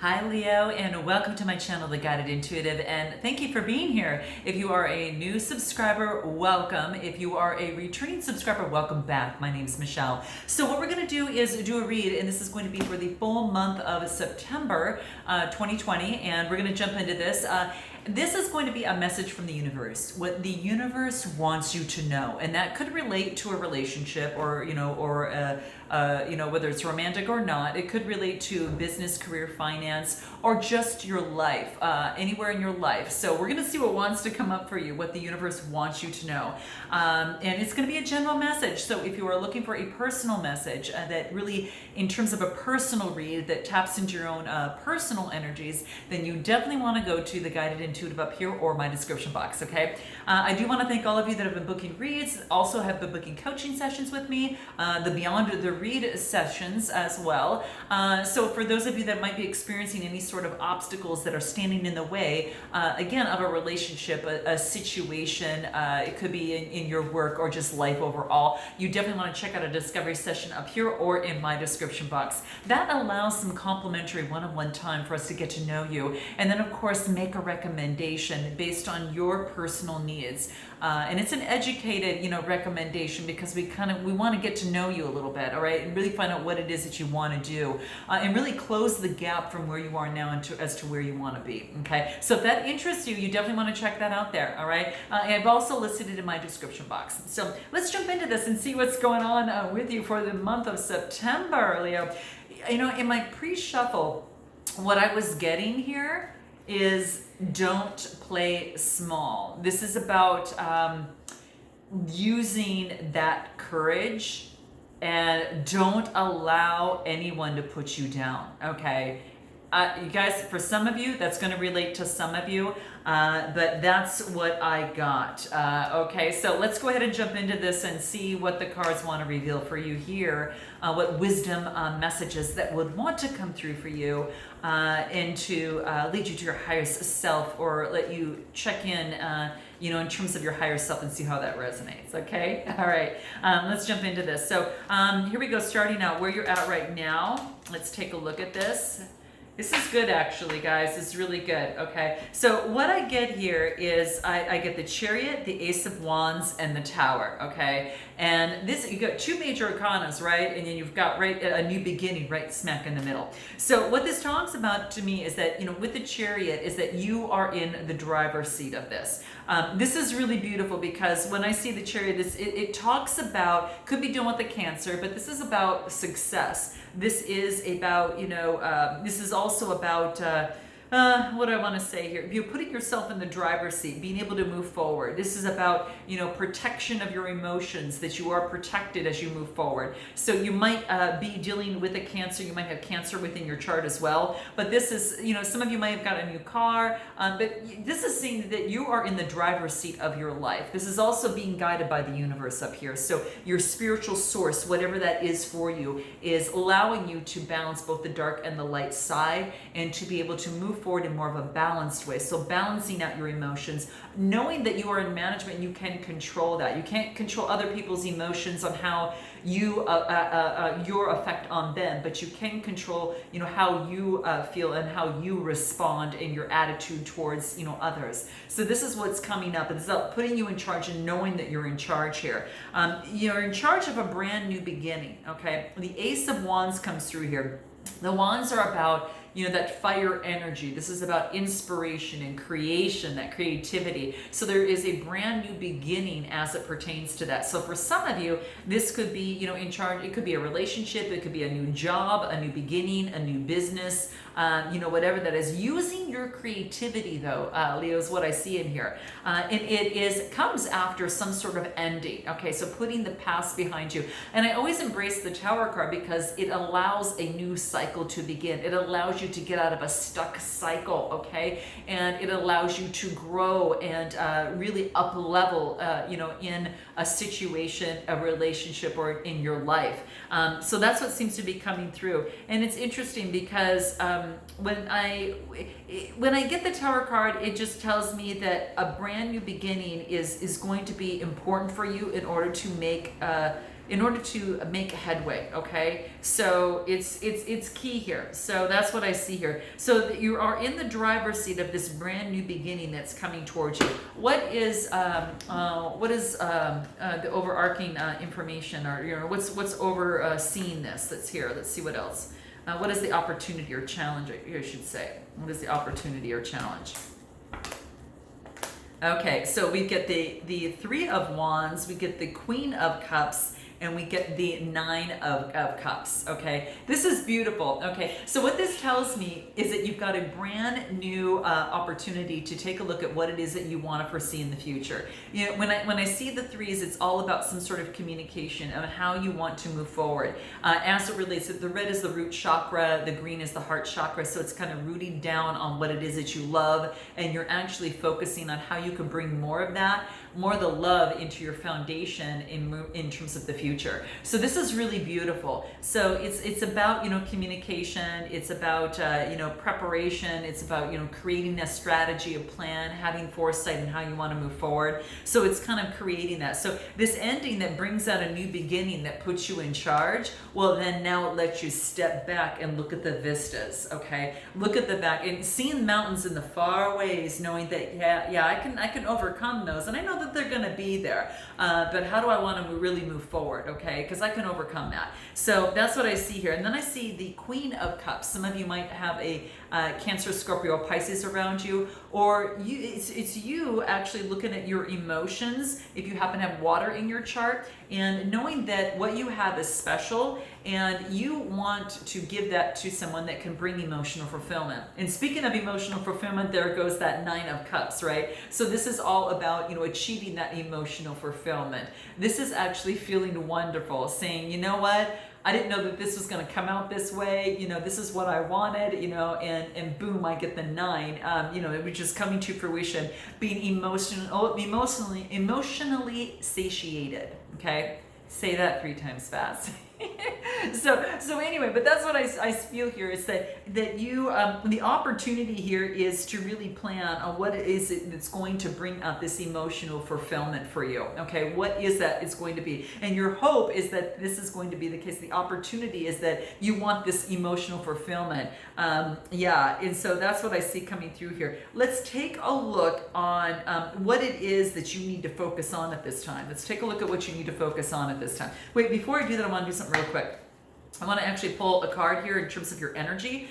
Hi Leo, and welcome to my channel, The Guided Intuitive, and thank you for being here. If you are a new subscriber, welcome. If you are a returning subscriber, welcome back. My name is Michelle. So what we're going to do is do a read, and this is going to be for the full month of September 2020, and we're going to jump into this. This is going to be a message from the universe, what the universe wants you to know, and that could relate to a relationship, or whether it's romantic or not. It could relate to business, career, finance, or just your life, anywhere in your life. So we're going to see what wants to come up for you, what the universe wants you to know, and it's going to be a general message. So if you are looking for a personal message that really, in terms of a personal read that taps into your own personal energies, then you definitely want to go to the Guided Intuitive up here or my description box. Okay, I do want to thank all of you that have been booking reads, also have been booking coaching sessions with me, the Beyond the Read sessions as well. So for those of you that might be experiencing any sort of obstacles that are standing in the way, again, of a relationship, a situation, it could be in your work or just life overall, you definitely want to check out a discovery session up here or in my description box. That allows some complimentary one-on-one time for us to get to know you, and then of course make a recommendation based on your personal needs. And it's an educated, recommendation, because we want to get to know you a little bit, all right, and really find out what it is that you want to do, and really close the gap from where you are now as to where you want to be. Okay, so if that interests you, you definitely want to check that out there. All right, I've also listed it in my description box. So let's jump into this and see what's going on with you for the month of September, Leo. In my pre-shuffle, what I was getting here is don't play small. This is about using that courage, and don't allow anyone to put you down. Okay, you guys, for some of you, that's going to relate to some of you, but that's what I got. Okay, so let's go ahead and jump into this and see what the cards want to reveal for you here, what wisdom messages that would want to come through for you, and to lead you to your highest self, or let you check in, in terms of your higher self, and see how that resonates. Okay, all right, let's jump into this. So here we go, starting out where you're at right now. Let's take a look at this. This is good, actually, guys. It's really good. Okay, so what I get here is I get the Chariot, the Ace of Wands, and the Tower. Okay, and this, you got two major arcanas, right? And then you've got a new beginning right smack in the middle. So what this talks about to me is that, with the Chariot, is that you are in the driver's seat of this. This is really beautiful, because when I see the Chariot, it talks about, could be dealing with the Cancer, but this is about success. This is about, this is also about, what do I want to say here? You're putting yourself in the driver's seat, being able to move forward. This is about, protection of your emotions, that you are protected as you move forward. So you might be dealing with a Cancer. You might have Cancer within your chart as well. But this is, some of you might have got a new car, but this is saying that you are in the driver's seat of your life. This is also being guided by the universe up here. So your spiritual source, whatever that is for you, is allowing you to balance both the dark and the light side, and to be able to move forward in more of a balanced way. So balancing out your emotions, knowing that you are in management, you can control that. You can't control other people's emotions on how you your effect on them, but you can control how you feel and how you respond in your attitude towards others. So this is what's coming up. It's about putting you in charge and knowing that you're in charge here. You're in charge of a brand new beginning. Okay, the Ace of Wands comes through here. The wands are about, that fire energy. This is about inspiration and creation, that creativity. So there is a brand new beginning as it pertains to that. So for some of you, this could be, in charge. It could be a relationship. It could be a new job, a new beginning, a new business, whatever that is. Using your creativity, though, Leo, is what I see in here. And it comes after some sort of ending. Okay, so putting the past behind you. And I always embrace the Tower card, because it allows a new cycle to begin. It allows you to get out of a stuck cycle, okay? And it allows you to grow and really up level, in a situation, a relationship, or in your life. So that's what seems to be coming through. And it's interesting, because when I get the Tower card, it just tells me that a brand new beginning is going to be important for you in order to make in order to make headway. Okay, so it's key here. So that's what I see here. So that you are in the driver's seat of this brand new beginning that's coming towards you. What is the overarching information, or what's overseeing this that's here? Let's see what else. What is the opportunity or challenge? I should say. What is the opportunity or challenge? Okay, so we get the Three of Wands, we get the Queen of Cups, and we get the Nine of Cups. Okay, this is beautiful. Okay, so what this tells me is that you've got a brand new opportunity to take a look at what it is that you want to foresee in the future. You know, when I see the threes, it's all about some sort of communication on how you want to move forward. As it relates to the red is the root chakra, the green is the heart chakra, so it's kind of rooting down on what it is that you love, and you're actually focusing on how you can bring more of that, more of the love into your foundation in terms of the future. So this is really beautiful. So it's about, communication, it's about preparation, it's about creating a strategy, a plan, having foresight in how you want to move forward. So it's kind of creating that. So this ending that brings out a new beginning that puts you in charge, well then now it lets you step back and look at the vistas. Okay, look at the back and seeing mountains in the far ways, knowing that I can overcome those, and I know that they're going to be there, but how do I want to really move forward? Okay, because I can overcome that. So that's what I see here. And then I see the Queen of Cups. Some of you might have a Cancer, Scorpio, Pisces around you, or it's you actually looking at your emotions if you happen to have water in your chart, and knowing that what you have is special and you want to give that to someone that can bring emotional fulfillment. And speaking of emotional fulfillment, there goes that Nine of Cups, right? So this is all about achieving that emotional fulfillment. This is actually feeling wonderful, saying, you know what, I didn't know that this was going to come out this way. This is what I wanted, and boom, I get the nine, it was just coming to fruition, being emotionally satiated. Okay. Say that 3 times fast. So anyway, but that's what I feel here is that you the opportunity here is to really plan on what it is that's going to bring out this emotional fulfillment for you. Okay, what is that it's going to be? And your hope is that this is going to be the case. The opportunity is that you want this emotional fulfillment. And so that's what I see coming through here. Let's take a look on what it is that you need to focus on at this time. Let's take a look at what you need to focus on at this time. Wait, before I do that, I want to do something real quick. I want to actually pull a card here in terms of your energy,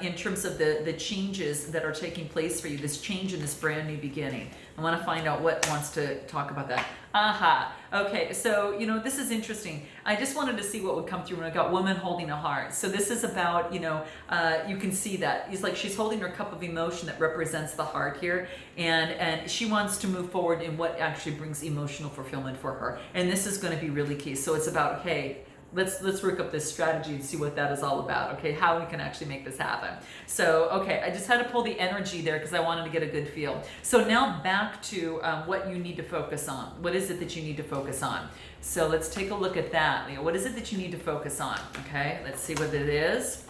in terms of the changes that are taking place for you, this change in this brand new beginning. I want to find out what wants to talk about that. Okay, so, this is interesting. I just wanted to see what would come through when I got woman holding a heart. So this is about, you can see that. It's like she's holding her cup of emotion that represents the heart here. And she wants to move forward in what actually brings emotional fulfillment for her. And this is going to be really key. So it's about, hey, let's work up this strategy and see what that is all about. Okay, how we can actually make this happen. So, okay, I just had to pull the energy there because I wanted to get a good feel. So now back to what you need to focus on. What is it that you need to focus on? So let's take a look at that. What is it that you need to focus on? Okay, let's see what it is.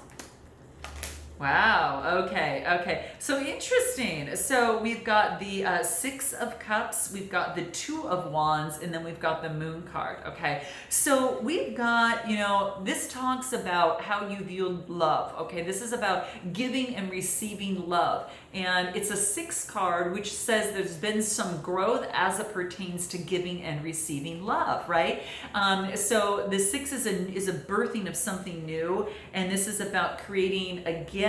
Wow, okay. So interesting. So we've got the Six of Cups, we've got the Two of Wands, and then we've got the Moon card, okay? So we've got, this talks about how you view love, okay? This is about giving and receiving love. And it's a 6 card, which says there's been some growth as it pertains to giving and receiving love, right? So the 6 is a birthing of something new, and this is about creating, again,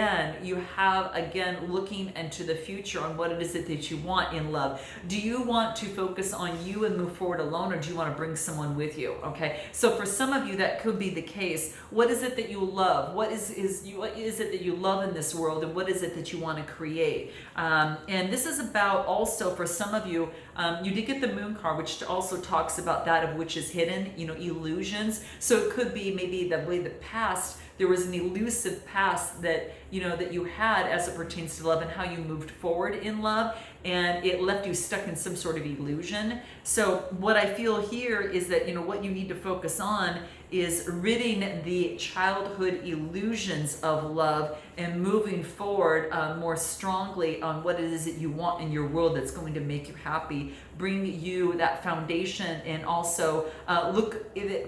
looking into the future on what it is that you want in love. Do you want to focus on you and move forward alone, or do you want to bring someone with you? Okay, so for some of you that could be the case. What is it that you love? What is it that you love in this world, and what is it that you want to create? And this is about also for some of you, you did get the Moon card, which also talks about that of which is hidden, illusions. So it could be maybe the way the past, there was an elusive past that that you had as it pertains to love and how you moved forward in love, and it left you stuck in some sort of illusion. So what I feel here is that what you need to focus on is ridding the childhood illusions of love and moving forward more strongly on what it is that you want in your world that's going to make you happy, bring you that foundation, and also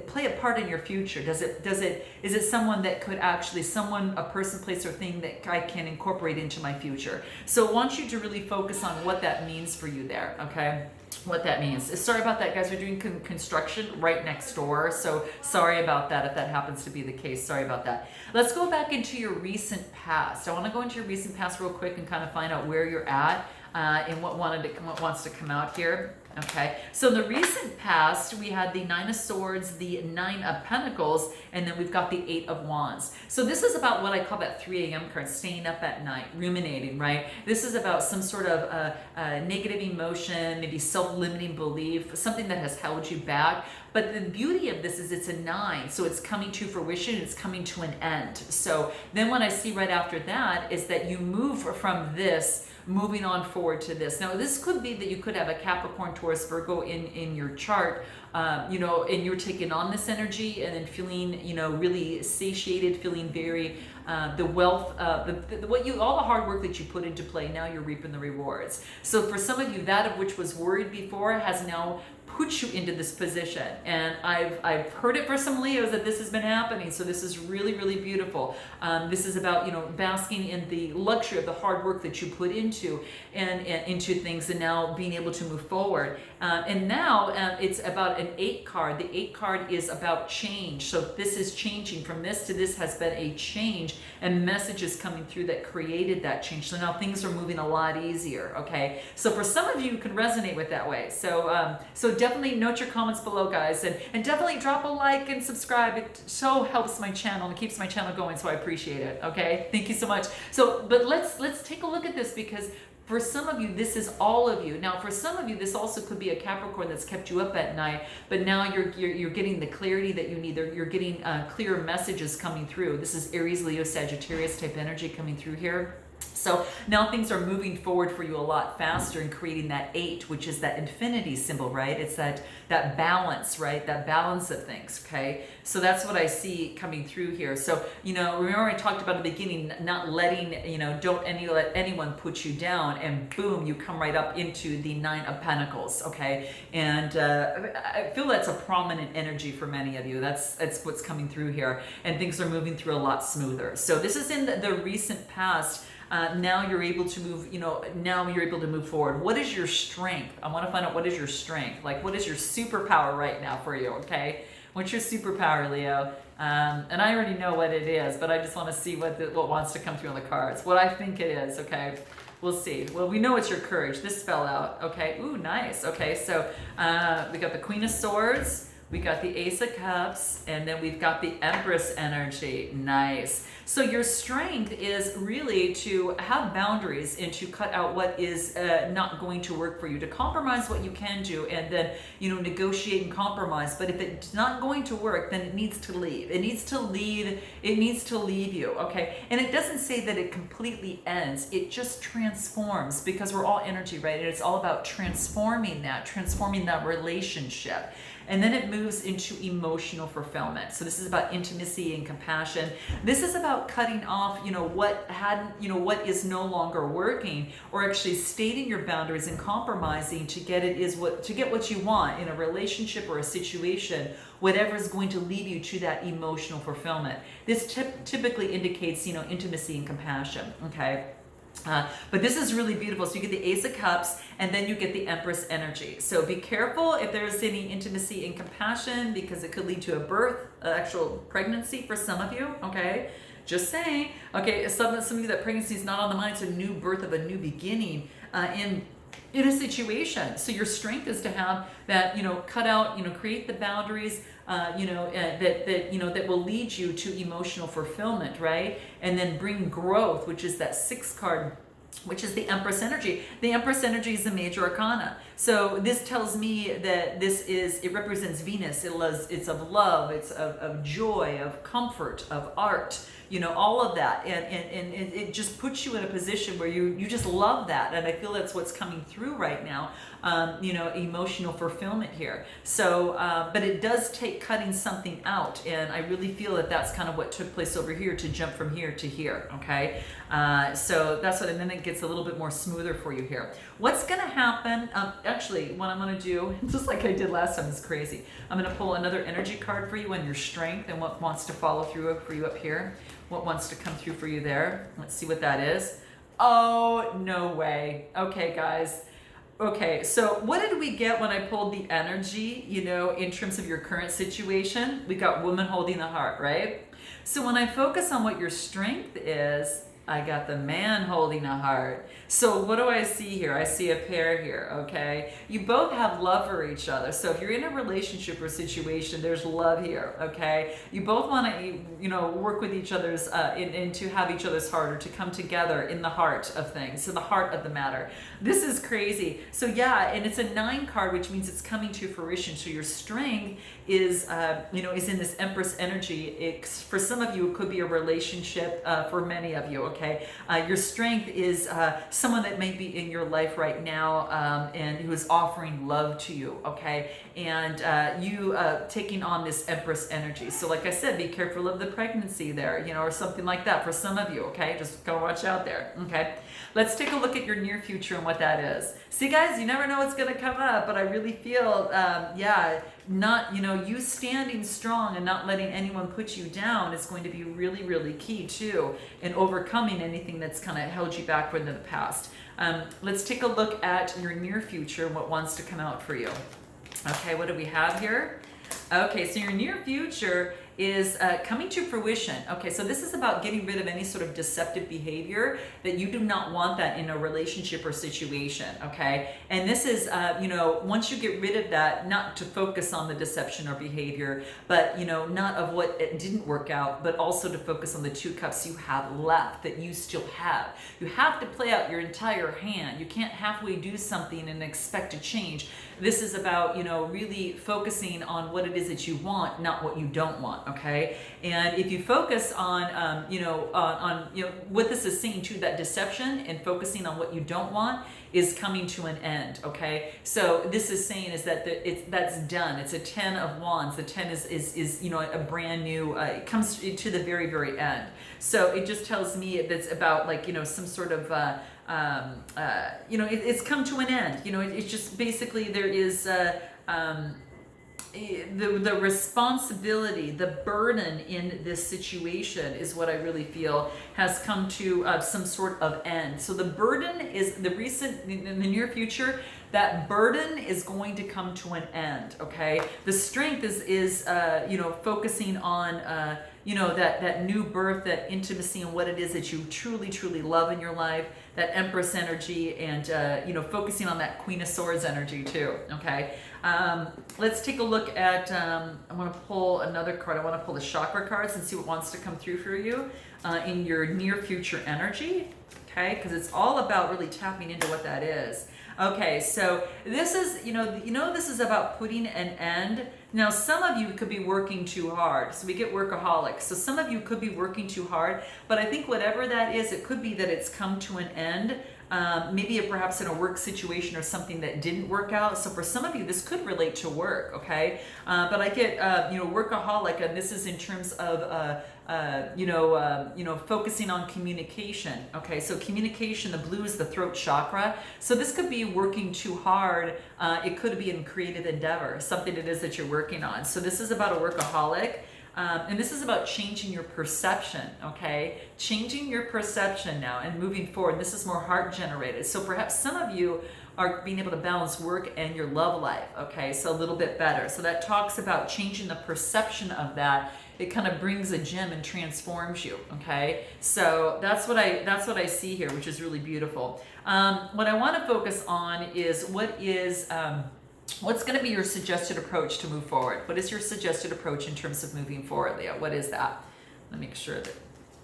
play a part in your future. Is it someone that could actually, a person, place, or thing that I can incorporate into my future? So I want you to really focus on what that means for you there, okay? What that means. Sorry about that, guys. We're doing construction right next door, so sorry about that if that happens to be the case. Sorry about that. Let's go back into your recent past. I want to go into your recent past real quick and kind of find out where you're at and what wants to come out here. Okay, so in the recent past, we had the Nine of Swords, the Nine of Pentacles, and then we've got the Eight of Wands. So this is about what I call that 3 a.m. card, staying up at night, ruminating, right? This is about some sort of negative emotion, maybe self-limiting belief, something that has held you back. But the beauty of this is it's a 9, so it's coming to fruition, it's coming to an end. So then what I see right after that is that you move from this, moving on forward to this. Now, this could be that you could have a Capricorn, Taurus, Virgo in your chart, and you're taking on this energy and then feeling, really satiated, feeling very, the wealth, all the hard work that you put into play, now you're reaping the rewards. So for some of you, that of which was worried before has now put you into this position. And I've heard it for some Leos that this has been happening. So this is really, really beautiful. This is about, basking in the luxury of the hard work that you put into into things, and now being able to move forward. And now it's about an 8 card. The 8 card is about change. So this is changing from this to this, has been a change, and messages coming through that created that change. So now things are moving a lot easier. Okay. So for some of you, you can resonate with that way. So definitely note your comments below, guys, and definitely drop a like and subscribe. It so helps my channel and keeps my channel going, so I appreciate it. Okay, thank you so much. So, but let's take a look at this, because for some of you, this is all of you. Now, for some of you, this also could be a Capricorn that's kept you up at night, but now you're getting the clarity that you need. You're getting clearer messages coming through. This is Aries, Leo, Sagittarius type energy coming through here. So now things are moving forward for you a lot faster and creating that 8, which is that infinity symbol, right? It's that balance, right? That balance of things, okay? So that's what I see coming through here. So, remember I talked about at the beginning, not letting, don't let anyone put you down, and boom, you come right up into the 9 of Pentacles, okay? And I feel that's a prominent energy for many of you. That's what's coming through here, and things are moving through a lot smoother. So this is in the recent past. Now you're able to move, now you're able to move forward. What is your strength? I want to find out, what is your strength? Like, what is your superpower right now for you, okay? What's your superpower, Leo? And I already know what it is, but I just want to see what wants to come through on the cards. What I think it is, okay? We'll see. Well, we know it's your courage. This fell out, okay? Ooh, nice. Okay, so we got the Queen of Swords. We got the Ace of Cups, and then we've got the Empress energy. Nice. So your strength is really to have boundaries and to cut out what is not going to work for you, to compromise what you can do, and then, negotiate and compromise. But if it's not going to work, then it needs to leave. It needs to leave. It needs to leave you, okay? And it doesn't say that it completely ends. It just transforms, because we're all energy, right? And it's all about transforming that relationship. And then it moves into emotional fulfillment. So this is about intimacy and compassion. This is about cutting off, what is no longer working, or actually stating your boundaries and compromising to get what you want in a relationship or a situation, whatever is going to lead you to that emotional fulfillment. This typically indicates, intimacy and compassion, okay? But this is really beautiful. So you get the Ace of Cups, and then you get the Empress energy. So be careful if there's any intimacy and compassion, because it could lead to a birth, actual pregnancy for some of you, okay? Just saying. Okay, some of you, that pregnancy is not on the mind. It's a new birth of a new beginning in a situation. So your strength is to have that, cut out, create the boundaries, that will lead you to emotional fulfillment, right? And then bring growth, which is that 6 card which is the Empress energy. The Empress energy is a major arcana. So this tells me that it represents Venus. It's of love, it's of joy, of comfort, of art, all of that. And it just puts you in a position where you just love that. And I feel that's what's coming through right now, emotional fulfillment here. So, but it does take cutting something out. And I really feel that that's kind of what took place over here to jump from here to here, okay? So that's what, and then it gets a little bit more smoother for you here. What's going to happen, actually, what I'm going to do, just like I did last time, is crazy. I'm going to pull another energy card for you on your strength and what wants to follow through for you up here. What wants to come through for you there. Let's see what that is. Oh, no way. Okay, guys. Okay, so what did we get when I pulled the energy, in terms of your current situation? We got woman holding the heart, right? So when I focus on what your strength is, I got the man holding a heart. So what do I see here? I see a pair here, okay? You both have love for each other. So if you're in a relationship or situation, there's love here, okay? You both want to, work with each other's, and to have each other's heart, or to come together in the heart of things, so the heart of the matter. This is crazy. So yeah, and it's a 9 card, which means it's coming to fruition. So your strength is, is in this Empress energy. For some of you, it could be a relationship. For many of you, okay? Your strength is someone that may be in your life right now, and who is offering love to you, okay? And you taking on this Empress energy. So like I said, be careful of the pregnancy there, or something like that for some of you, okay? Just go watch out there, okay? Let's take a look at your near future and what that is. See, guys, you never know what's going to come up, but I really feel, you standing strong and not letting anyone put you down is going to be really, really key too in overcoming anything that's kind of held you backward in the past. Let's take a look at your near future and what wants to come out for you. Okay, what do we have here? Okay, so your near future is coming to fruition. Okay, so this is about getting rid of any sort of deceptive behavior that you do not want that in a relationship or situation, okay? And this is, once you get rid of that, not to focus on the deception or behavior, but, not of what it didn't work out, but also to focus on the 2 cups you have left that you still have. You have to play out your entire hand. You can't halfway do something and expect to change. This is about, really focusing on what it is that you want, not what you don't want. Okay, and if you focus on, what this is saying to that deception and focusing on what you don't want is coming to an end. Okay, so this is saying is that that's done. It's a 10 of Wands. The 10 is a brand new. It comes to the very, very end. So it just tells me that's about some sort of. It's come to an end. It's just basically there is. The responsibility, the burden in this situation is what I really feel has come to some sort of end. So the burden is in the near future, that burden is going to come to an end, okay? The strength is focusing on, that new birth, that intimacy and what it is that you truly, truly love in your life, that Empress energy, and, focusing on that Queen of Swords energy too, okay? Let's take a look at, I want to pull another card. I want to pull the chakra cards and see what wants to come through for you in your near future energy, okay? Because it's all about really tapping into what that is. Okay, so this is, this is about putting an end. Now, some of you could be working too hard. So we get workaholics. So some of you could be working too hard, but I think whatever that is, it could be that it's come to an end. Maybe perhaps in a work situation or something that didn't work out. So for some of you, this could relate to work, okay? But I get, workaholic, and this is in terms of, focusing on communication, okay? So communication, the blue is the throat chakra. So this could be working too hard. It could be in creative endeavor, something it is that you're working on. So this is about a workaholic. And this is about changing your perception, okay? Changing your perception now and moving forward. This is more heart generated. So perhaps some of you are being able to balance work and your love life, okay? So a little bit better. So that talks about changing the perception of that. It kind of brings a gem and transforms you, okay? So that's what I see here, which is really beautiful. What I want to focus on is what's going to be your suggested approach to move forward? What is your suggested approach in terms of moving forward, Leo? What is that? Let me make sure that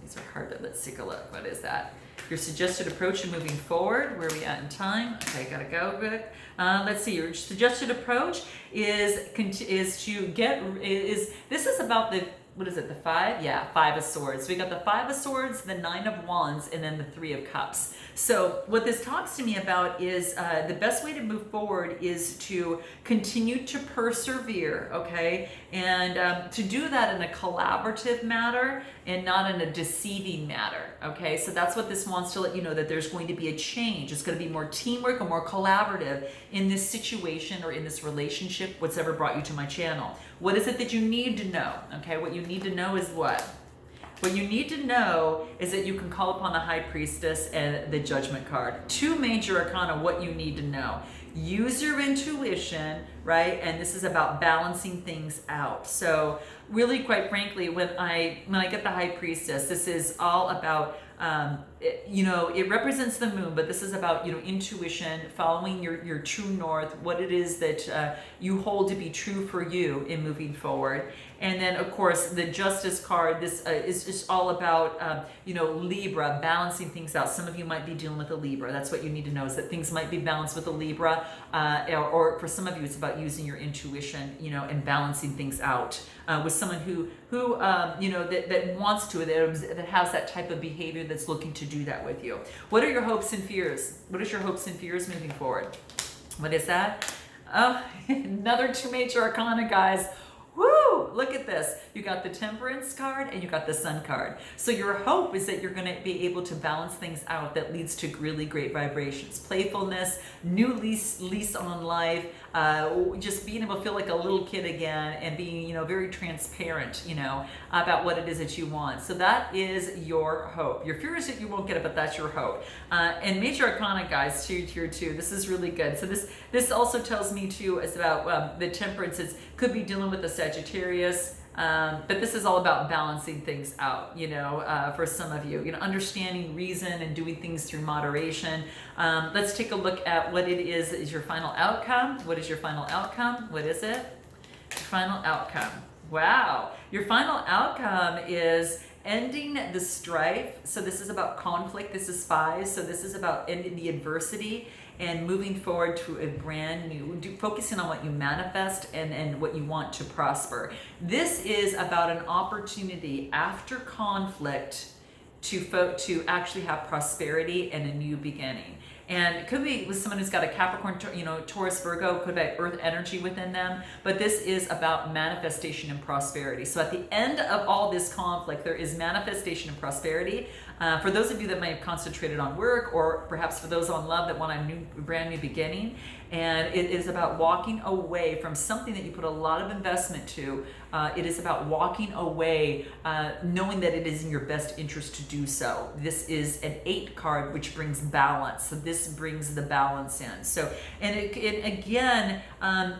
these are hard, but let's take a look. What is that? Your suggested approach in moving forward. Where are we at in time? Okay, gotta go. Good. Let's see. Your suggested approach is to get this is about the, what is it, the five? Yeah, Five of Swords. So we got the Five of Swords, the Nine of Wands, and then the Three of Cups. So what this talks to me about is the best way to move forward is to continue to persevere, okay? And to do that in a collaborative manner and not in a deceiving manner, okay? So that's what this wants to let you know, that there's going to be a change. It's going to be more teamwork and more collaborative in this situation or in this relationship, what's ever brought you to my channel. What is it that you need to know, okay? What you need to know is what? What you need to know is that you can call upon the High Priestess and the Judgment card. Two major arcana, what you need to know. Use your intuition, right? And this is about balancing things out. So really, quite frankly, when I get the High Priestess, this is all about, it represents the moon, but this is about, intuition, following your true north, what it is that you hold to be true for you in moving forward. And then, of course, the Justice card, this is just all about, Libra, balancing things out. Some of you might be dealing with a Libra. That's what you need to know, is that things might be balanced with a Libra. Or for some of you, it's about using your intuition, and balancing things out with someone who that wants to, that has that type of behavior, that's looking to do that with you. What are your hopes and fears? What is your hopes and fears moving forward? What is that? Oh, another two major arcana, guys. Woo! Look at this. You got the Temperance card and you got the Sun card. So your hope is that you're going to be able to balance things out that leads to really great vibrations. Playfulness, new lease on life, just being able to feel like a little kid again, and being, very transparent, about what it is that you want. So that is your hope. Your fear is that you won't get it, but that's your hope. And Major Arcana, guys, tier 2. This is really good. So this also tells me too, is about the Temperance. Could be dealing with the Sagittarius, but this is all about balancing things out, for some of you, understanding reason and doing things through moderation. Let's take a look at what it is your final outcome. What is your final outcome? What is it? Your final outcome. Wow. Your final outcome is ending the strife. So this is about conflict. This is 5. So this is about ending the adversity and moving forward to a brand new, focusing on what you manifest and what you want to prosper. This is about an opportunity after conflict to actually have prosperity and a new beginning. And it could be with someone who's got a Capricorn, Taurus, Virgo, could be earth energy within them, but this is about manifestation and prosperity. So at the end of all this conflict, there is manifestation and prosperity. For those of you that may have concentrated on work, or perhaps for those on love that want a brand new beginning, and it is about walking away from something that you put a lot of investment to. It is about walking away, knowing that it is in your best interest to do so. This is an 8 card, which brings balance. So this brings the balance in. So, and again,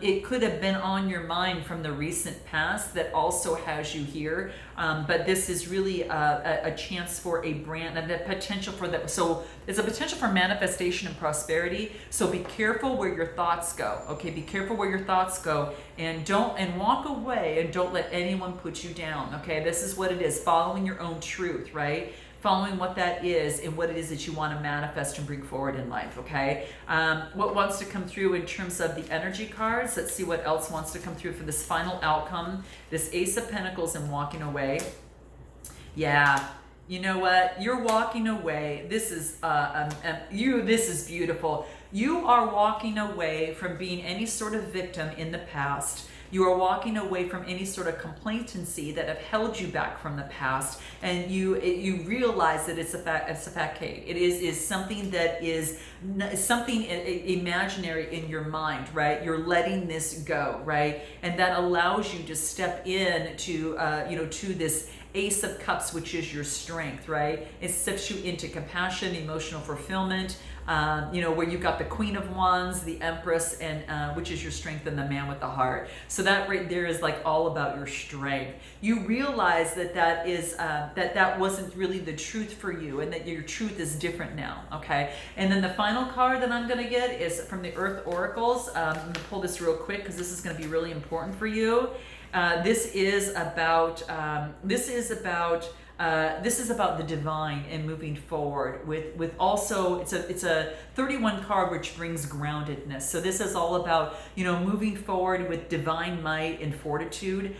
it could have been on your mind from the recent past that also has you here. But this is really a chance for a brand, and the potential for that. So it's a potential for manifestation and prosperity. So be careful where your thoughts go. Okay, be careful where your thoughts go, and walk away, and don't let anyone put you down. Okay, this is what it is, following your own truth, right? Following what that is and what it is that you want to manifest and bring forward in life, okay? What wants to come through in terms of the energy cards? Let's see what else wants to come through for this final outcome. This Ace of Pentacles and walking away. Yeah, you know what? You're walking away. This is this is beautiful. You are walking away from being any sort of victim in the past. You are walking away from any sort of complacency that have held you back from the past, and you realize that it's a facade. It is something that is something imaginary in your mind, right? You're letting this go, right? And that allows you to step in to to this Ace of Cups, which is your strength, right? It steps you into compassion, emotional fulfillment, where you've got the Queen of Wands, the Empress, and which is your strength, and the Man with the Heart. So that right there is like all about your strength. You realize that is that wasn't really the truth for you, and that your truth is different now, okay? And then the final card that I'm going to get is from the Earth Oracles. I'm going to pull this real quick because this is going to be really important for you. This is about This is about the divine and moving forward with also it's a 31 card which brings groundedness. So this is all about, you know, moving forward with divine might and fortitude.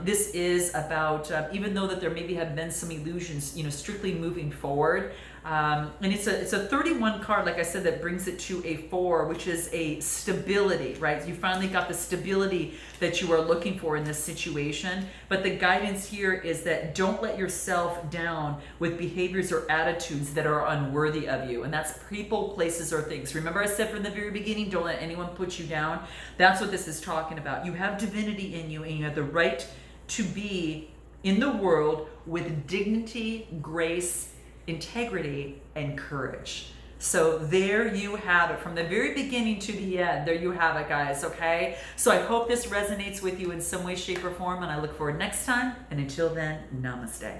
This is about even though that there maybe have been some illusions, you know, strictly moving forward. And it's a 31 card, like I said, that brings it to a 4, which is a stability, right? You finally got the stability that you are looking for in this situation. But the guidance here is that don't let yourself down with behaviors or attitudes that are unworthy of you. And that's people, places, or things. Remember I said from the very beginning, don't let anyone put you down. That's what this is talking about. You have divinity in you, and you have the right to be in the world with dignity, grace, integrity, and courage. So there you have it, from the very beginning to the end. There you have it, guys, okay? So I hope this resonates with you in some way, shape, or form, and I look forward next time. And until then, namaste.